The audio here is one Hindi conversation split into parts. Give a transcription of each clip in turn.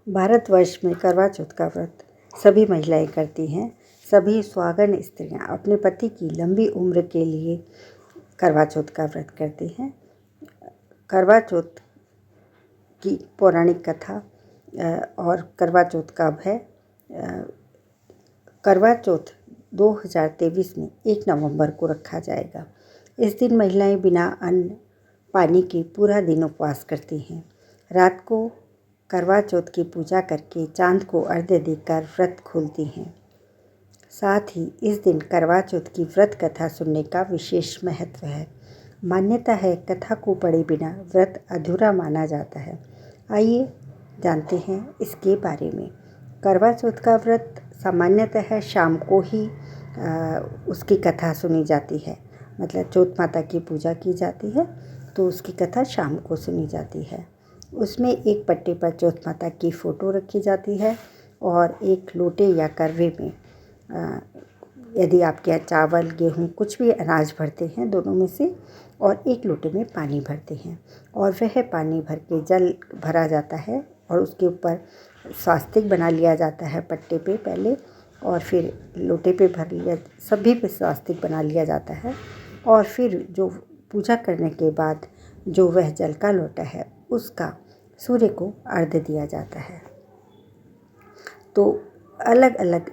भारतवर्ष में करवा चौथ का व्रत सभी महिलाएं करती हैं। सभी सुहागन स्त्रियां अपने पति की लंबी उम्र के लिए करवा चौथ का व्रत करती हैं। करवा चौथ की पौराणिक कथा और करवा चौथ कब है। करवा चौथ 2023 में 1 नवंबर को रखा जाएगा। इस दिन महिलाएं बिना अन्न पानी के पूरा दिन उपवास करती हैं। रात को करवा चौथ की पूजा करके चांद को अर्घ्य देकर व्रत खोलती हैं। साथ ही इस दिन करवा चौथ की व्रत कथा सुनने का विशेष महत्व है। मान्यता है कथा को पढ़े बिना व्रत अधूरा माना जाता है। आइए जानते हैं इसके बारे में। करवा चौथ का व्रत सामान्यतः शाम को ही उसकी कथा सुनी जाती है। मतलब चौथ माता की पूजा की जाती है तो उसकी कथा शाम को सुनी जाती है। उसमें एक पट्टे पर चौथ माता की फ़ोटो रखी जाती है और एक लोटे या करवे में यदि आपके यहाँ चावल गेहूँ कुछ भी अनाज भरते हैं दोनों में से, और एक लोटे में पानी भरते हैं और वह पानी भर के जल भरा जाता है और उसके ऊपर स्वास्तिक बना लिया जाता है पट्टे पे पहले, और फिर लोटे पे भर लिया, सभी पे स्वास्तिक बना लिया जाता है। और फिर जो पूजा करने के बाद जो वह जल का लोटा है उसका सूर्य को अर्घ्य दिया जाता है। तो अलग अलग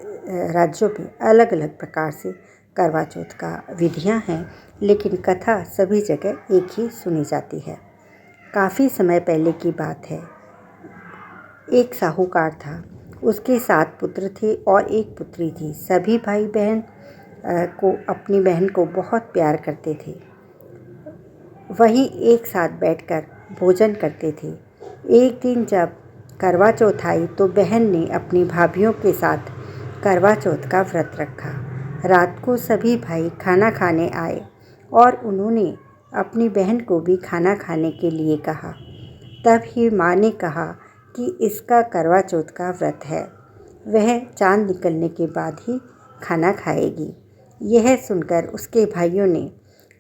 राज्यों में अलग अलग प्रकार से करवा चौथ का विधियां हैं, लेकिन कथा सभी जगह एक ही सुनी जाती है। काफ़ी समय पहले की बात है। एक साहूकार था, उसके 7 पुत्र थे और एक पुत्री थी। सभी भाई बहन को अपनी बहन को बहुत प्यार करते थे। वहीं एक साथ बैठकर भोजन करते थे। एक दिन जब करवा चौथ आई तो बहन ने अपनी भाभियों के साथ करवा चौथ का व्रत रखा। रात को सभी भाई खाना खाने आए और उन्होंने अपनी बहन को भी खाना खाने के लिए कहा। तब ही माँ ने कहा कि इसका करवा चौथ का व्रत है, वह चांद निकलने के बाद ही खाना खाएगी। यह सुनकर उसके भाइयों ने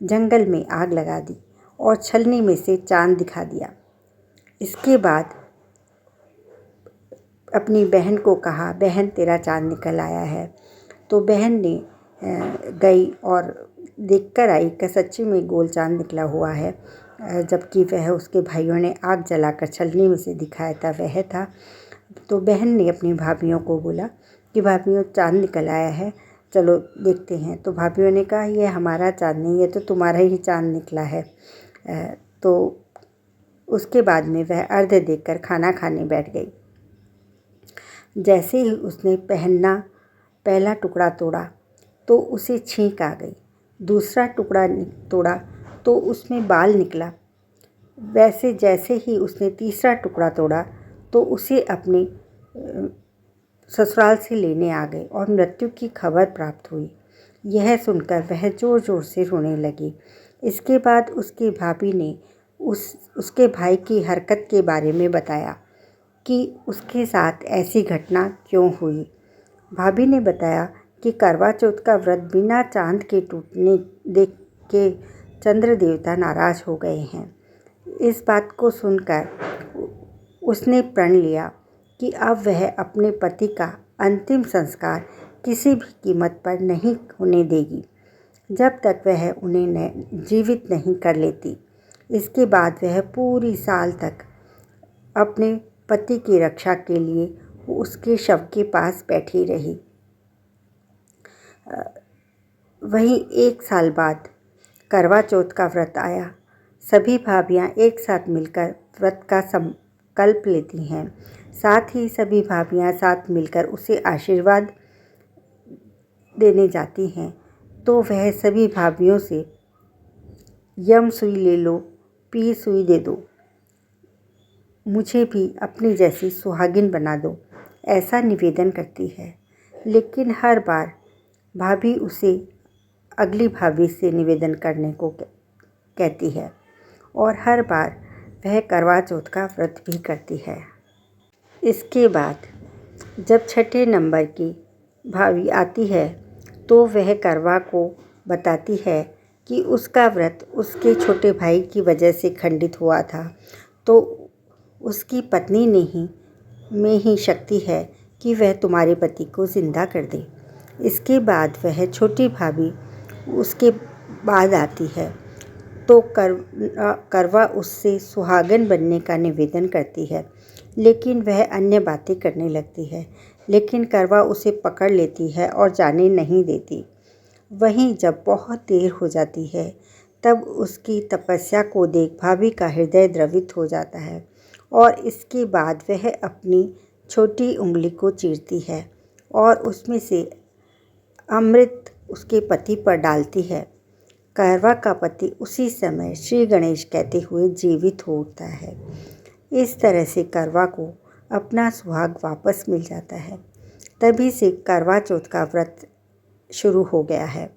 जंगल में आग लगा दी और छलनी में से चांद दिखा दिया। इसके बाद अपनी बहन को कहा, बहन तेरा चांद निकल आया है। तो बहन ने गई और देखकर आई कि सच्ची में गोल चांद निकला हुआ है, जबकि वह उसके भाइयों ने आग जलाकर छलनी में से दिखाया था वह था। तो बहन ने अपनी भाभियों को बोला कि भाभियों चांद निकल आया है, चलो देखते हैं। तो भाभियों ने कहा यह हमारा चांद नहीं है, तो तुम्हारा ही चांद निकला है। तो उसके बाद में वह अर्घ्य देकर खाना खाने बैठ गई। जैसे ही उसने पहला टुकड़ा तोड़ा तो उसे छींक आ गई। दूसरा टुकड़ा तोड़ा तो उसमें बाल निकला। वैसे जैसे ही उसने तीसरा टुकड़ा तोड़ा तो उसे अपने ससुराल से लेने आ गए और मृत्यु की खबर प्राप्त हुई। यह सुनकर वह ज़ोर ज़ोर से रोने लगी। इसके बाद उसकी भाभी ने उसके भाई की हरकत के बारे में बताया कि उसके साथ ऐसी घटना क्यों हुई। भाभी ने बताया कि करवा चौथ का व्रत बिना चांद के टूटने देख के चंद्र देवता नाराज़ हो गए हैं। इस बात को सुनकर उसने प्रण लिया कि अब वह अपने पति का अंतिम संस्कार किसी भी कीमत पर नहीं होने देगी जब तक वह उन्हें जीवित नहीं कर लेती। इसके बाद वह पूरी साल तक अपने पति की रक्षा के लिए उसके शव के पास बैठी रही। वहीं 1 साल बाद करवा चौथ का व्रत आया। सभी भाभियां एक साथ मिलकर व्रत का संकल्प लेती हैं। साथ ही सभी भाभियां साथ मिलकर उसे आशीर्वाद देने जाती हैं। तो वह सभी भाभियों से यम सुई ले लो, पी सुई दे दो, मुझे भी अपनी जैसी सुहागिन बना दो, ऐसा निवेदन करती है। लेकिन हर बार भाभी उसे अगली भाभी से निवेदन करने को कहती है और हर बार वह करवा चौथ का व्रत भी करती है। इसके बाद जब 6ठे नंबर की भाभी आती है तो वह करवा को बताती है कि उसका व्रत उसके छोटे भाई की वजह से खंडित हुआ था, तो उसकी पत्नी ने ही में ही शक्ति है कि वह तुम्हारे पति को जिंदा कर दे। इसके बाद वह छोटी भाभी उसके बाद आती है तो करवा उससे सुहागन बनने का निवेदन करती है, लेकिन वह अन्य बातें करने लगती है। लेकिन करवा उसे पकड़ लेती है और जाने नहीं देती। वहीं जब बहुत देर हो जाती है तब उसकी तपस्या को देख भाभी का हृदय द्रवित हो जाता है और इसके बाद वह अपनी छोटी उंगली को चीरती है और उसमें से अमृत उसके पति पर डालती है। करवा का पति उसी समय श्री गणेश कहते हुए जीवित हो उठता है। इस तरह से करवा को अपना सुहाग वापस मिल जाता है। तभी से करवा चौथ का व्रत शुरू हो गया है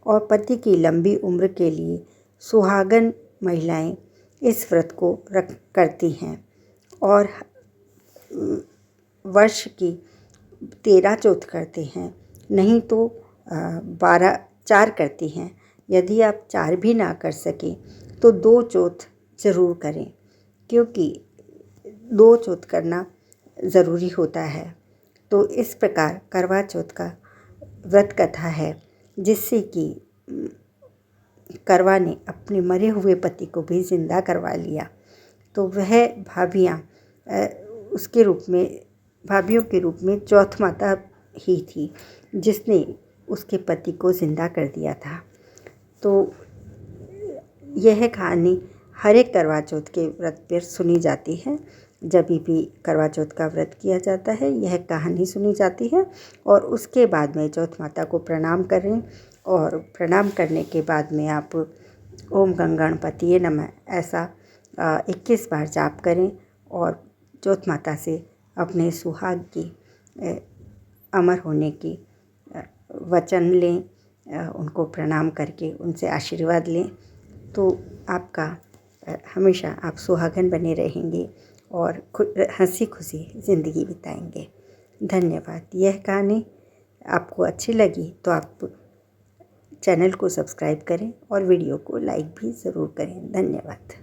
और पति की लंबी उम्र के लिए सुहागन महिलाएं इस व्रत को करती हैं और वर्ष की 13 चौथ करते हैं, नहीं तो 4 करती हैं। यदि आप 4 भी ना कर सकें तो 2 चौथ ज़रूर करें, क्योंकि 2 चौथ करना ज़रूरी होता है। तो इस प्रकार करवा चौथ का व्रत कथा है, जिससे कि करवा ने अपने मरे हुए पति को भी जिंदा करवा लिया। तो वह भाभियाँ उसके रूप में, भाभियों के रूप में चौथ माता ही थी जिसने उसके पति को जिंदा कर दिया था। तो यह कहानी हर एक करवा चौथ के व्रत पर सुनी जाती है। जब भी करवा चौथ का व्रत किया जाता है यह कहानी सुनी जाती है और उसके बाद में चौथ माता को प्रणाम करें और प्रणाम करने के बाद में आप ओम गणपतिये नमः ऐसा 21 बार जाप करें और चौथ माता से अपने सुहाग की अमर होने की वचन लें, उनको प्रणाम करके उनसे आशीर्वाद लें। तो आपका हमेशा आप सुहागन बने रहेंगे और हंसी खुशी ज़िंदगी बिताएंगे। धन्यवाद। यह कहानी आपको अच्छी लगी तो आप चैनल को सब्सक्राइब करें और वीडियो को लाइक भी ज़रूर करें। धन्यवाद।